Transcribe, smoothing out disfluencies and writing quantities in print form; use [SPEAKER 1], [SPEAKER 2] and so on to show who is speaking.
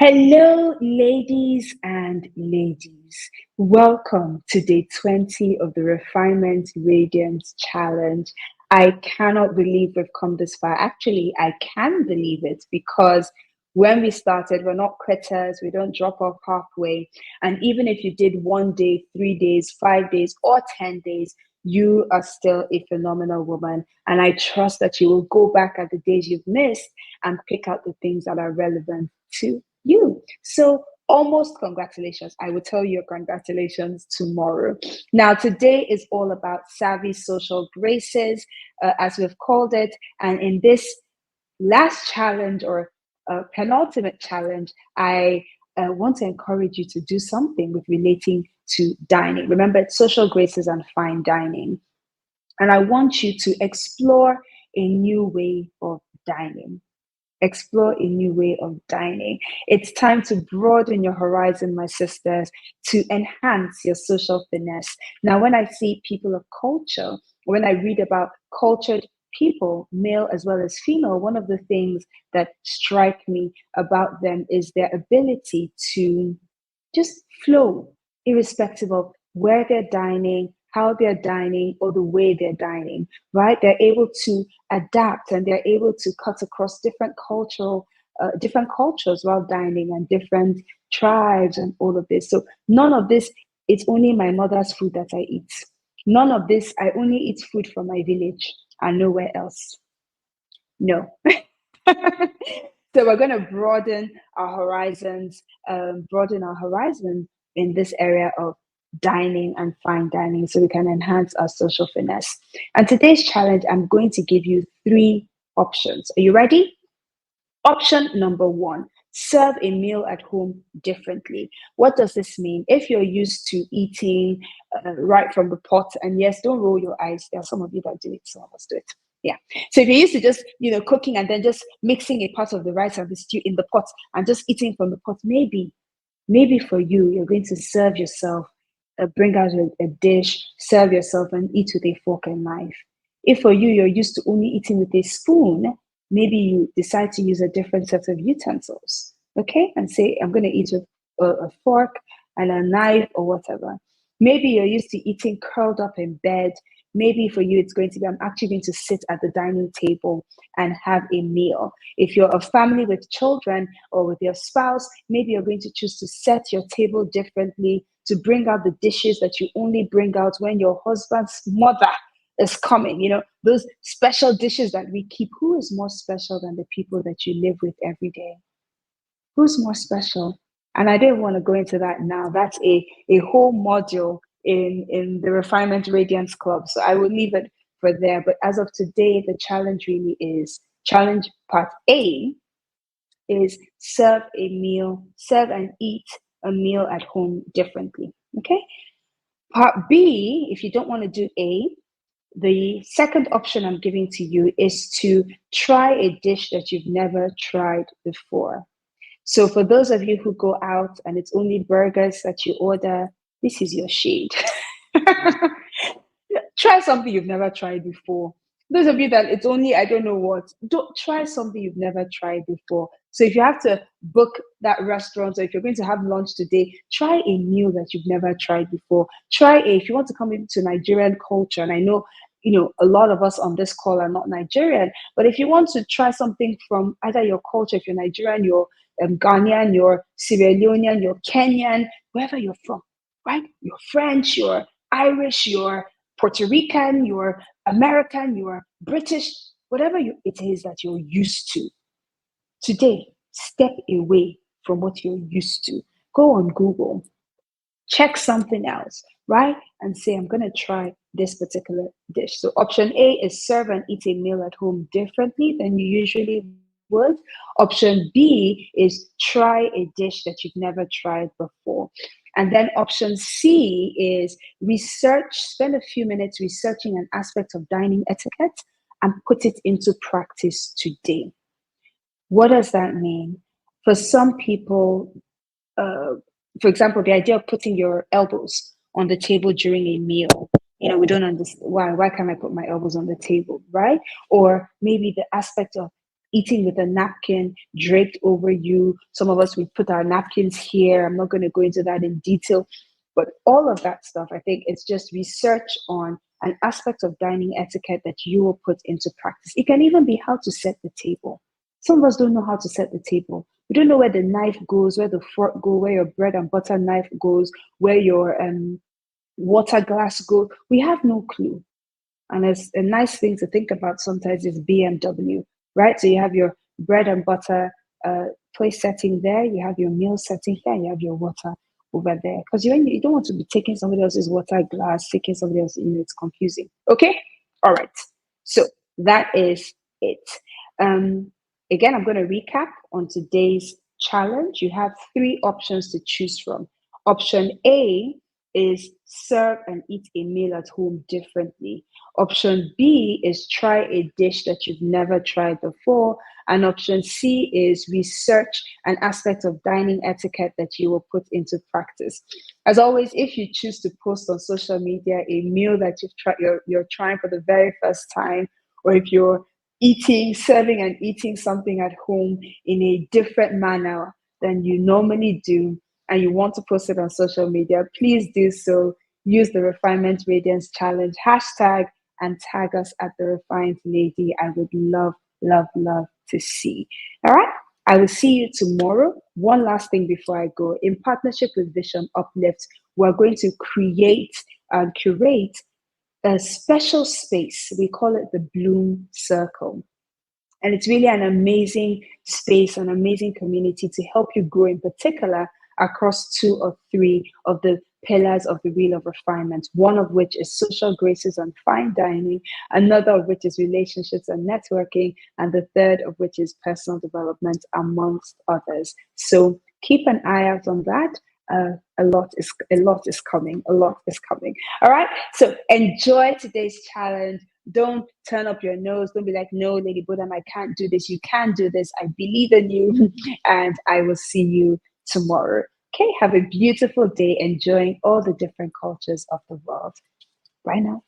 [SPEAKER 1] Hello, ladies and ladies. Welcome to day 20 of the Refinement Radiance Challenge. I cannot believe we've come this far. Actually, I can believe it because when we started, we're not quitters. We don't drop off halfway. And even if you did 1 day, 3 days, 5 days, or 10 days, you are still a phenomenal woman. And I trust that you will go back at the days you've missed and pick out the things that are relevant to you. So almost congratulations. I will tell you congratulations tomorrow. Now, today is all about savvy social graces, as we've called it. And in this last challenge or penultimate challenge, I want to encourage you to do something with relating to dining. Remember, it's social graces and fine dining. And I want you to explore a new way of dining. Explore a new way of dining. It's time to broaden your horizon, my sisters, to enhance your social finesse. Now, when I see people of culture, when I read about cultured people, male as well as female, one of the things that strike me about them is their ability to just flow, irrespective of where they're dining, how they're dining, or the way they're dining, right? They're able to adapt and they're able to cut across different cultures while dining and different tribes and all of this. So none of this, it's only my mother's food that I eat. None of this, I only eat food from my village and nowhere else. No. So we're going to broaden our horizons in this area of dining and fine dining so we can enhance our social finesse. And today's challenge, I'm going to give you three options. Are you ready? Option number one, serve a meal at home differently. What does this mean? If you're used to eating right from the pot, and yes, don't roll your eyes. There are some of you that do it, some of us do it. Yeah. So if you're used to just, cooking and then just mixing a part of the rice and the stew in the pot and just eating from the pot, maybe for you, you're going to serve yourself, bring out a dish, serve yourself, and eat with a fork and knife. If for you, you're used to only eating with a spoon, maybe you decide to use a different set of utensils, okay? And say, I'm going to eat with a fork and a knife or whatever. Maybe you're used to eating curled up in bed. Maybe for you, it's going to be, I'm actually going to sit at the dining table and have a meal. If you're a family with children or with your spouse, maybe you're going to choose to set your table differently, to bring out the dishes that you only bring out when your husband's mother is coming. Those special dishes that we keep. Who is more special than the people that you live with every day? Who's more special? And I don't want to go into that now. That's a whole module in the Refinement Radiance Club. So I will leave it for there. But as of today, the challenge really is challenge part A is serve and eat a meal at home differently. Okay. Part B, if you don't want to do A, the second option I'm giving to you is to try a dish that you've never tried before. So for those of you who go out and it's only burgers that you order, this is your shade. Try something you've never tried before. Those of you that it's only, I don't know what, don't try something you've never tried before. So if you have to book that restaurant or if you're going to have lunch today, try a meal that you've never tried before. If you want to come into Nigerian culture, and I know, a lot of us on this call are not Nigerian, but if you want to try something from either your culture, if you're Nigerian, you're Ghanaian, you're Sierra Leonean, you're Kenyan, wherever you're from, right? You're French, you're Irish, you're Puerto Rican, you're American, you're British, whatever it is that you're used to. Today, step away from what you're used to. Go on Google, check something else, right? And say, I'm going to try this particular dish. So option A is serve and eat a meal at home differently than you usually would. Option B is try a dish that you've never tried before. And then option C is spend a few minutes researching an aspect of dining etiquette and put it into practice today. What does that mean? For some people, for example, the idea of putting your elbows on the table during a meal, we don't understand why can't I put my elbows on the table, right? Or maybe the aspect of eating with a napkin draped over you. Some of us, we put our napkins here. I'm not going to go into that in detail, but all of that stuff, I think it's just research on an aspect of dining etiquette that you will put into practice. It can even be how to set the table. Some of us don't know how to set the table. We don't know where the knife goes, where the fork goes, where your bread and butter knife goes, where your water glass goes. We have no clue. And it's a nice thing to think about sometimes is BMW, right? So you have your bread and butter place setting there, you have your meal setting here, you have your water over there. Because you don't want to be taking somebody else's water glass, taking somebody else's, it's confusing. Okay? All right. So that is it. Um, Again, I'm going to recap on today's challenge. You have three options to choose from. Option A is serve and eat a meal at home differently. Option B is try a dish that you've never tried before. And option C is research an aspect of dining etiquette that you will put into practice. As always, if you choose to post on social media a meal that you're trying for the very first time, or if you're serving and eating something at home in a different manner than you normally do, and you want to post it on social media, please do so. Use the Refinement Radiance Challenge hashtag and tag us at the Refined Lady. I would love, love, love to see. All right. I will see you tomorrow. One last thing before I go. In partnership with Vision Uplift, we're going to create and curate a special space. We call it the Bloom Circle. And it's really an amazing space, an amazing community to help you grow, in particular, across two or three of the pillars of the Wheel of Refinement, one of which is social graces and fine dining, another of which is relationships and networking, and the third of which is personal development, amongst others. So keep an eye out on that. A lot is coming. A lot is coming. All right. So enjoy today's challenge. Don't turn up your nose. Don't be like, no, Lady Budam, I can't do this. You can do this. I believe in you. And I will see you tomorrow. Okay. Have a beautiful day enjoying all the different cultures of the world. Bye now.